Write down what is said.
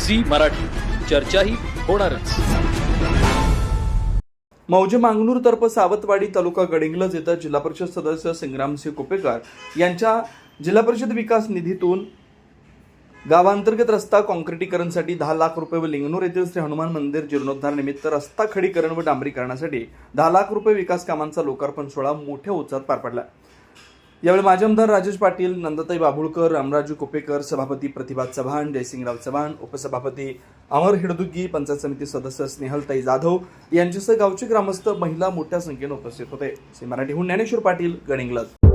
Zee Marathi, चर्चाही होणारच। मौजे मांगनूर तर्फ सावतवाडी तालुका गडिंग्लज येथे जिल्हा परिषद सदस्य संग्रामसिंह कुपेकर यांच्या जिल्हा परिषद विकास निधीतून गावांतर्गत रस्ता काँक्रिटीकरणसाठी 10 लाख रुपये व लिंगनूर येथील श्री हनुमान मंदिर जीर्णोद्धार निमित्त रस्ता खडीकरण व डांबरीकरणासाठी 10 लाख रुपये विकास कामांचा लोकार्पण सोहळा मोठ्या उत्साहात पार पडला। यावेळी माजी आमदार राजेश पाटील, नंदाताई बाभुळकर, रामराजू कुपेकर, सभापती प्रतिभा चव्हाण, जयसिंगराव चव्हाण, उपसभापती अमर हिडदुग्गी, पंचायत समिती सदस्य स्नेहलताई जाधव यांच्यासह गावचे ग्रामस्थ, महिला मोठ्या संख्येने उपस्थित होते। मराठीहून ज्ञानेश्वर पाटील, गडिंग्लज।